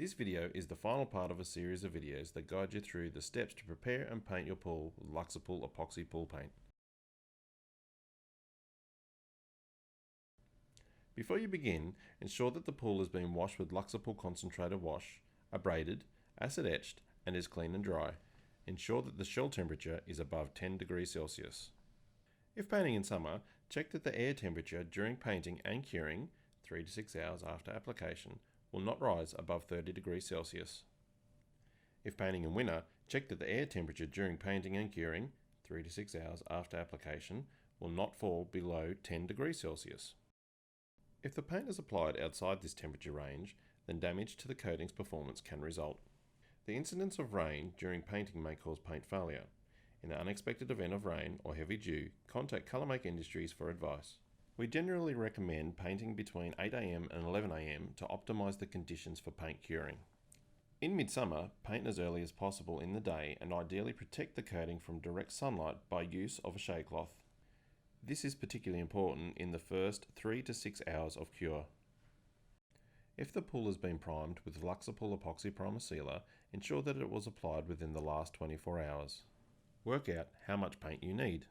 This video is the final part of a series of videos that guide you through the steps to prepare and paint your pool with LUXAPOOL epoxy pool paint. Before you begin, ensure that the pool has been washed with LUXAPOOL concentrated wash, abraded, acid etched, and is clean and dry. Ensure that the shell temperature is above 10 degrees Celsius. If painting in summer, check that the air temperature during painting and curing, 3 to 6 hours after application, will not rise above 30 degrees Celsius. If painting in winter, check that the air temperature during painting and curing, 3 to 6 hours after application, will not fall below 10 degrees Celsius. If the paint is applied outside this temperature range, then damage to the coating's performance can result. The incidence of rain during painting may cause paint failure. In the unexpected event of rain or heavy dew, contact Colourmaker Industries for advice. We generally recommend painting between 8 am and 11 am to optimise the conditions for paint curing. In midsummer, paint as early as possible in the day and ideally protect the coating from direct sunlight by use of a shade cloth. This is particularly important in the first 3 to 6 hours of cure. If the pool has been primed with LUXAPOOL epoxy primer sealer, ensure that it was applied within the last 24 hours. Work out how much paint you need.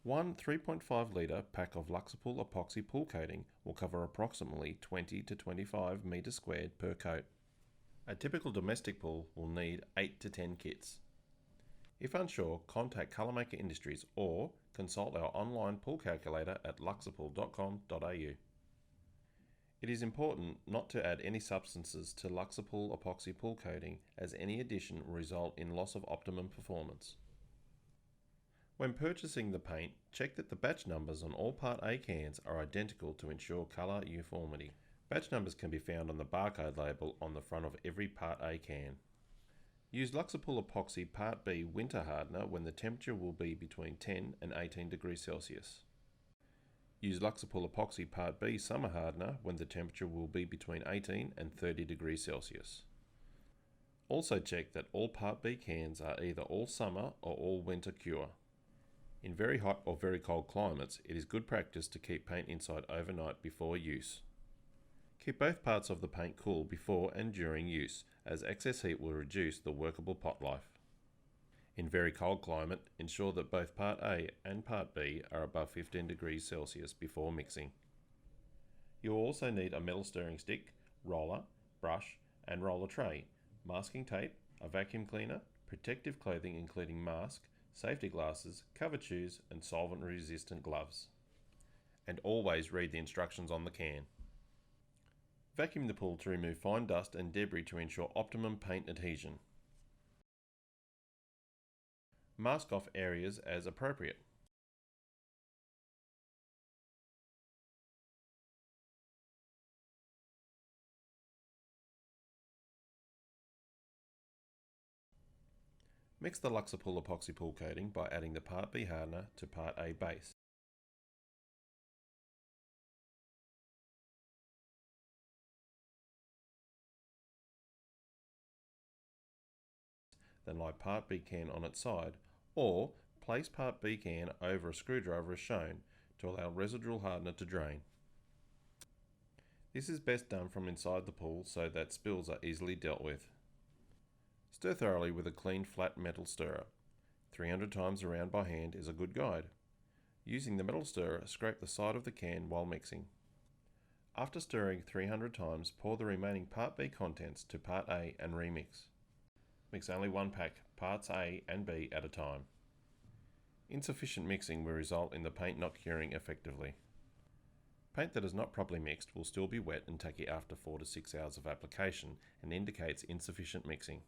One 3.5 litre pack of LUXAPOOL epoxy pool coating will cover approximately 20 to 25 metres squared per coat. A typical domestic pool will need 8 to 10 kits. If unsure, contact Colourmaker Industries or consult our online pool calculator at luxapool.com.au. It is important not to add any substances to LUXAPOOL epoxy pool coating, as any addition will result in loss of optimum performance. When purchasing the paint, check that the batch numbers on all Part A cans are identical to ensure colour uniformity. Batch numbers can be found on the barcode label on the front of every Part A can. Use LUXAPOOL epoxy Part B winter hardener when the temperature will be between 10 and 18 degrees Celsius. Use LUXAPOOL epoxy Part B summer hardener when the temperature will be between 18 and 30 degrees Celsius. Also check that all Part B cans are either all summer or all winter cure. In very hot or very cold climates, it is good practice to keep paint inside overnight before use. Keep both parts of the paint cool before and during use, as excess heat will reduce the workable pot life. In very cold climate, ensure that both Part A and Part B are above 15 degrees Celsius before mixing. You will also need a metal stirring stick, roller, brush and roller tray, masking tape, a vacuum cleaner, protective clothing including mask, safety glasses, covered shoes and solvent resistant gloves. And always read the instructions on the can. Vacuum the pool to remove fine dust and debris to ensure optimum paint adhesion. Mask off areas as appropriate. Mix the LUXAPOOL epoxy pool coating by adding the Part B hardener to Part A base. Then lie Part B can on its side, or place Part B can over a screwdriver as shown to allow residual hardener to drain. This is best done from inside the pool so that spills are easily dealt with. Stir thoroughly with a clean flat metal stirrer. 300 times around by hand is a good guide. Using the metal stirrer, scrape the side of the can while mixing. After stirring 300 times, pour the remaining Part B contents to Part A and remix. Mix only one pack, Parts A and B at a time. Insufficient mixing will result in the paint not curing effectively. Paint that is not properly mixed will still be wet and tacky after 4 to 6 hours of application and indicates insufficient mixing.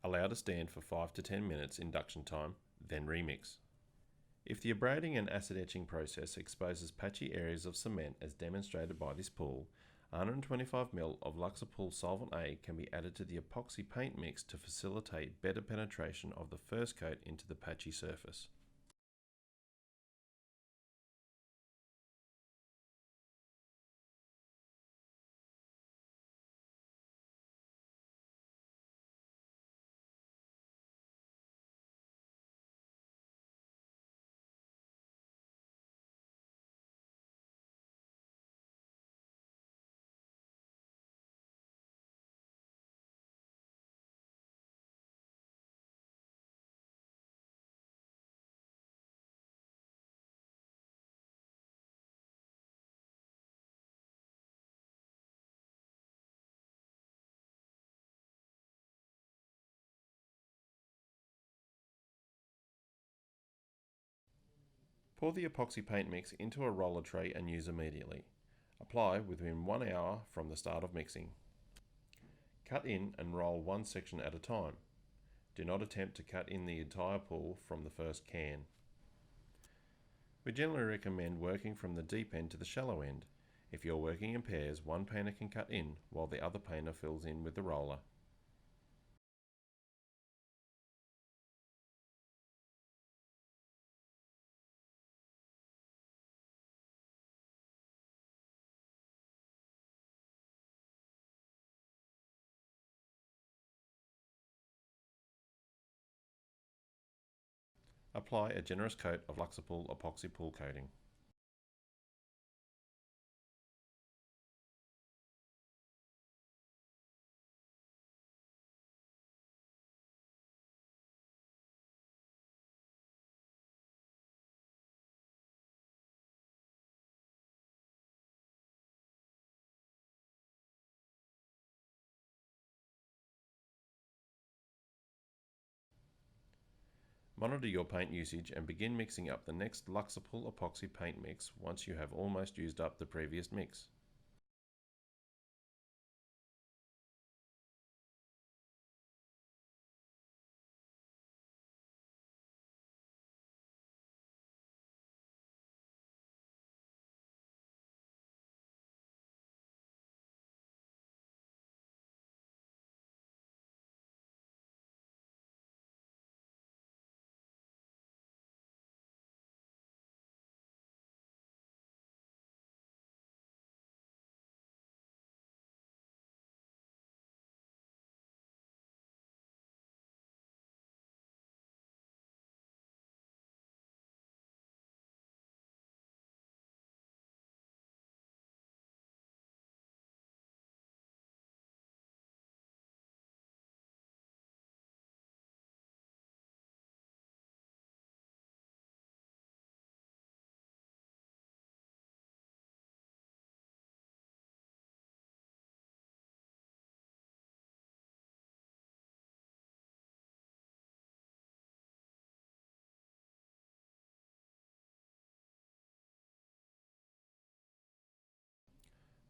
Allow to stand for 5 to 10 minutes induction time, then remix. If the abrading and acid etching process exposes patchy areas of cement as demonstrated by this pool, 125 ml of LUXAPOOL Solvent A can be added to the epoxy paint mix to facilitate better penetration of the first coat into the patchy surface. Pour the epoxy paint mix into a roller tray and use immediately. Apply within 1 hour from the start of mixing. Cut in and roll one section at a time. Do not attempt to cut in the entire pool from the first can. We generally recommend working from the deep end to the shallow end. If you're working in pairs, one painter can cut in while the other painter fills in with the roller. Apply a generous coat of LUXAPOOL epoxy pool coating. Monitor your paint usage and begin mixing up the next LUXAPOOL epoxy paint mix once you have almost used up the previous mix.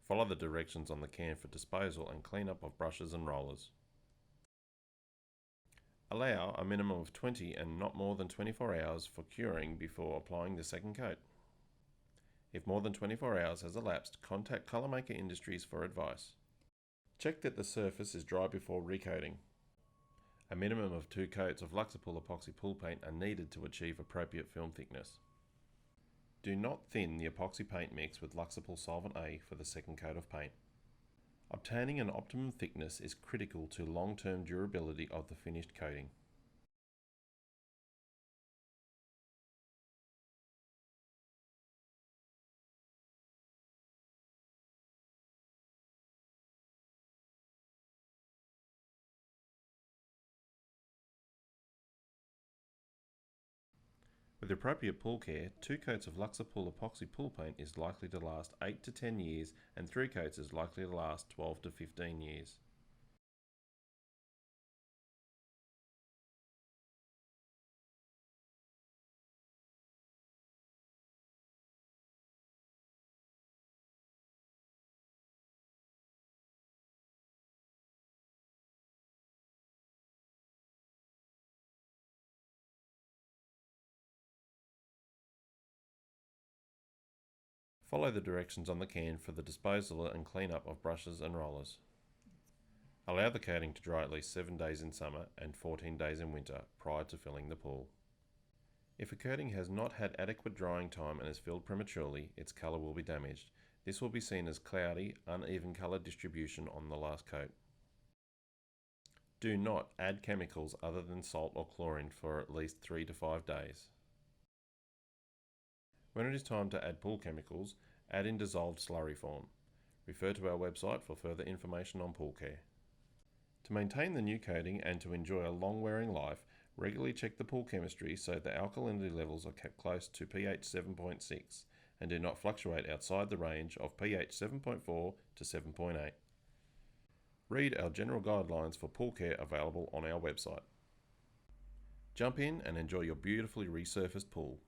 Follow the directions on the can for disposal and cleanup of brushes and rollers. Allow a minimum of 20 and not more than 24 hours for curing before applying the second coat. If more than 24 hours has elapsed, contact Colormaker Industries for advice. Check that the surface is dry before recoating. A minimum of 2 coats of LUXAPOOL epoxy pool paint are needed to achieve appropriate film thickness. Do not thin the epoxy paint mix with LUXAPOOL Solvent A for the second coat of paint. Obtaining an optimum thickness is critical to long-term durability of the finished coating. With appropriate pool care, 2 coats of LUXAPOOL epoxy pool paint is likely to last 8 to 10 years and 3 coats is likely to last 12 to 15 years. Follow the directions on the can for the disposal and cleanup of brushes and rollers. Allow the coating to dry at least 7 days in summer and 14 days in winter prior to filling the pool. If a coating has not had adequate drying time and is filled prematurely, its colour will be damaged. This will be seen as cloudy, uneven colour distribution on the last coat. Do not add chemicals other than salt or chlorine for at least 3 to 5 days. When it is time to add pool chemicals, add in dissolved slurry form. Refer to our website for further information on pool care. To maintain the new coating and to enjoy a long wearing life, regularly check the pool chemistry so the alkalinity levels are kept close to pH 7.6 and do not fluctuate outside the range of pH 7.4 to 7.8. Read our general guidelines for pool care available on our website. Jump in and enjoy your beautifully resurfaced pool.